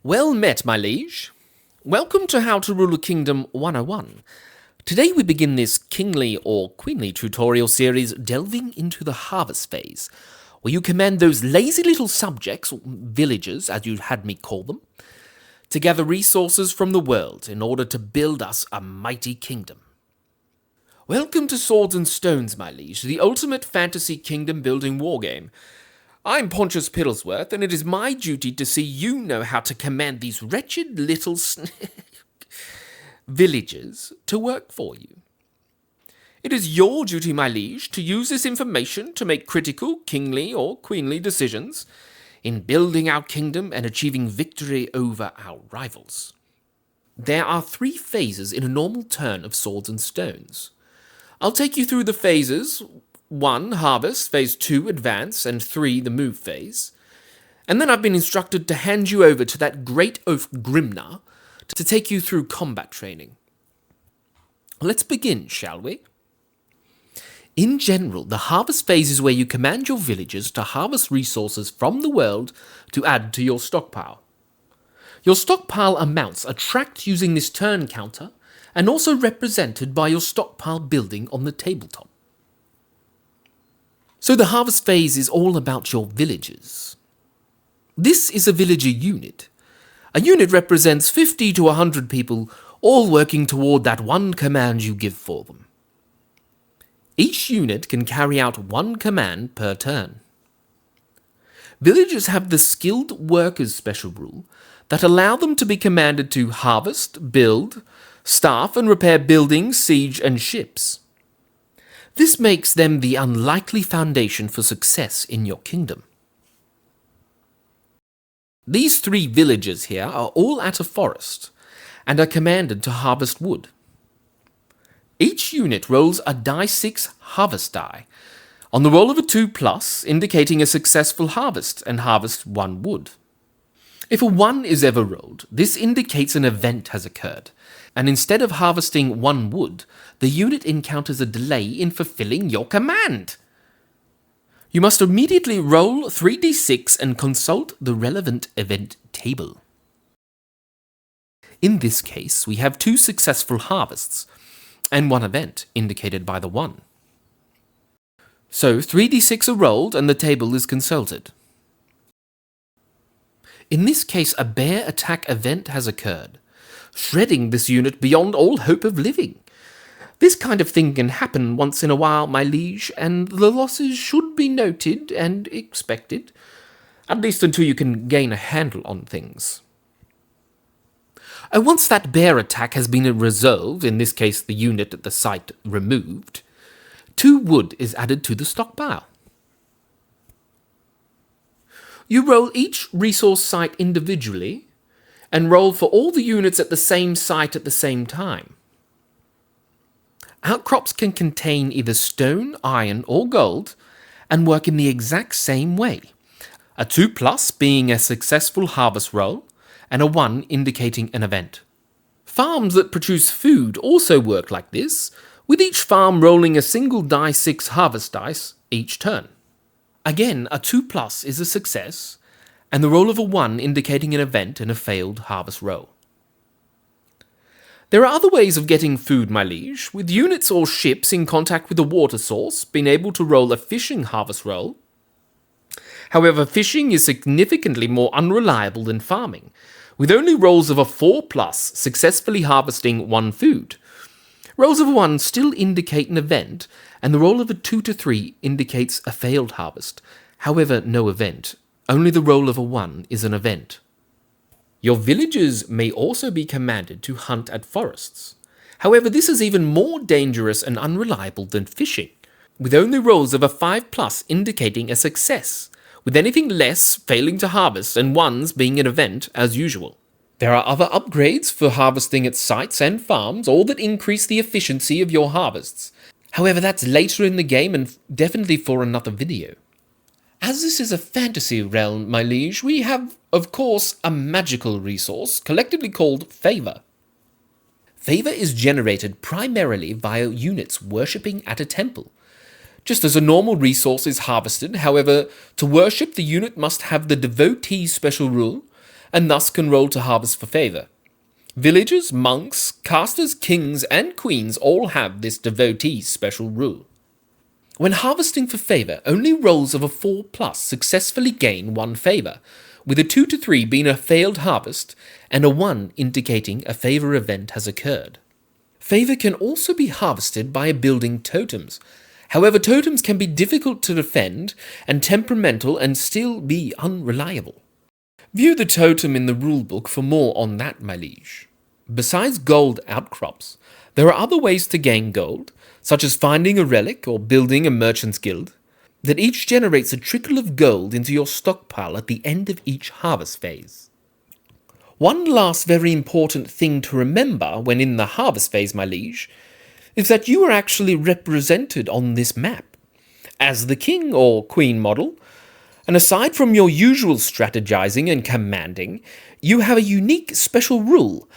Well met, my liege. Welcome to How to Rule a Kingdom 101. Today we begin this kingly or queenly tutorial series delving into the harvest phase, where you command those lazy little subjects, or villagers as you had me call them, to gather resources from the world in order to build us a mighty kingdom. Welcome to Swords and Stones, my liege, the ultimate fantasy kingdom building wargame. I'm Pontius Piddlesworth, and it is my duty to see you know how to command these wretched little villagers to work for you. It is your duty, my liege, to use this information to make critical, kingly or queenly decisions in building our kingdom and achieving victory over our rivals. There are 3 phases in a normal turn of Swords and Stones. I'll take you through the phases. 1, harvest, phase 2, advance, and 3, the move phase. And then I've been instructed to hand you over to that great oaf Grimnar to take you through combat training. Let's begin, shall we? In general, the harvest phase is where you command your villagers to harvest resources from the world to add to your stockpile. Your stockpile amounts are tracked using this turn counter and also represented by your stockpile building on the tabletop. So the harvest phase is all about your villagers. This is a villager unit. A unit represents 50 to 100 people, all working toward that one command you give for them. Each unit can carry out one command per turn. Villagers have the skilled workers special rule that allow them to be commanded to harvest, build, staff and repair buildings, siege and ships. This makes them the unlikely foundation for success in your kingdom. These 3 villagers here are all at a forest and are commanded to harvest wood. Each unit rolls a die 6 harvest die on the roll of a 2+, indicating a successful harvest and harvest 1 wood. If a 1 is ever rolled, this indicates an event has occurred, and instead of harvesting 1 wood, the unit encounters a delay in fulfilling your command. You must immediately roll 3d6 and consult the relevant event table. In this case, we have 2 successful harvests, and 1 event, indicated by the 1. So 3d6 are rolled and the table is consulted. In this case, a bear attack event has occurred, shredding this unit beyond all hope of living. This kind of thing can happen once in a while, my liege, and the losses should be noted and expected, at least until you can gain a handle on things. Once that bear attack has been resolved, in this case the unit at the site removed, 2 wood is added to the stockpile. You roll each resource site individually, and roll for all the units at the same site at the same time. Outcrops can contain either stone, iron, or gold, and work in the exact same way. A 2+ being a successful harvest roll, and a 1 indicating an event. Farms that produce food also work like this, with each farm rolling a single die 6 harvest dice each turn. Again, a 2+ is a success, and the roll of a 1 indicating an event and a failed harvest roll. There are other ways of getting food, my liege, with units or ships in contact with a water source being able to roll a fishing harvest roll. However, fishing is significantly more unreliable than farming, with only rolls of a 4+ successfully harvesting 1 food. Rolls of a 1 still indicate an event, and the roll of a 2 to 3 indicates a failed harvest. However, no event. Only the roll of a 1 is an event. Your villagers may also be commanded to hunt at forests. However, this is even more dangerous and unreliable than fishing, with only rolls of a 5+ indicating a success, with anything less failing to harvest and 1s being an event as usual. There are other upgrades for harvesting at sites and farms, all that increase the efficiency of your harvests. However, that's later in the game and definitely for another video. As this is a fantasy realm, my liege, we have, of course, a magical resource, collectively called Favor. Favor is generated primarily via units worshipping at a temple. Just as a normal resource is harvested, however, to worship the unit must have the devotee special rule, and thus can roll to harvest for favor. Villagers, monks, casters, kings, and queens all have this devotee's special rule. When harvesting for favor, only rolls of a 4+ successfully gain 1 favor, with a 2 to 3 being a failed harvest and a 1 indicating a favor event has occurred. Favor can also be harvested by building totems. However, totems can be difficult to defend and temperamental and still be unreliable. View the totem in the rulebook for more on that, my liege. Besides gold outcrops, there are other ways to gain gold, such as finding a relic or building a merchant's guild, that each generates a trickle of gold into your stockpile at the end of each harvest phase. One last very important thing to remember when in the harvest phase, my liege, is that you are actually represented on this map as the king or queen model, and aside from your usual strategizing and commanding, you have a unique special rule,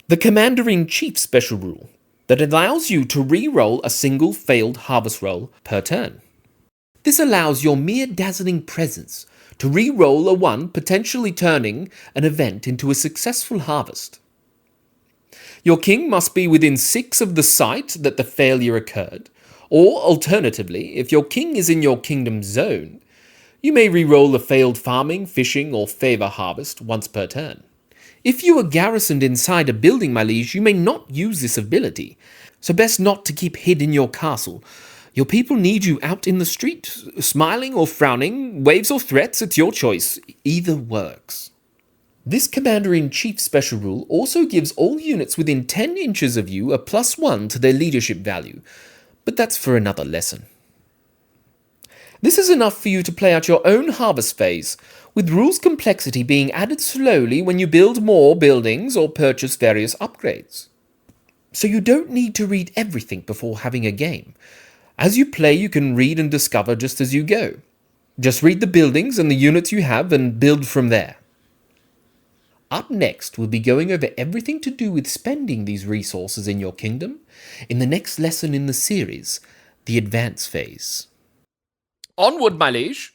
the Commander-in-Chief special rule, that allows you to re-roll a single failed harvest roll per turn. This allows your mere dazzling presence to re-roll a 1, potentially turning an event into a successful harvest. Your king must be within 6 of the site that the failure occurred, or alternatively, if your king is in your kingdom's zone, you may re-roll a failed farming, fishing, or favor harvest once per turn. If you are garrisoned inside a building, my liege, you may not use this ability, so best not to keep hid in your castle. Your people need you out in the street, smiling or frowning, waves or threats, it's your choice. Either works. This Commander-in-Chief special rule also gives all units within 10 inches of you a +1 to their leadership value, but that's for another lesson. This is enough for you to play out your own harvest phase, with rules complexity being added slowly when you build more buildings or purchase various upgrades. So you don't need to read everything before having a game. As you play, you can read and discover just as you go. Just read the buildings and the units you have and build from there. Up next, we'll be going over everything to do with spending these resources in your kingdom in the next lesson in the series, the Advance Phase. Onward, my liege!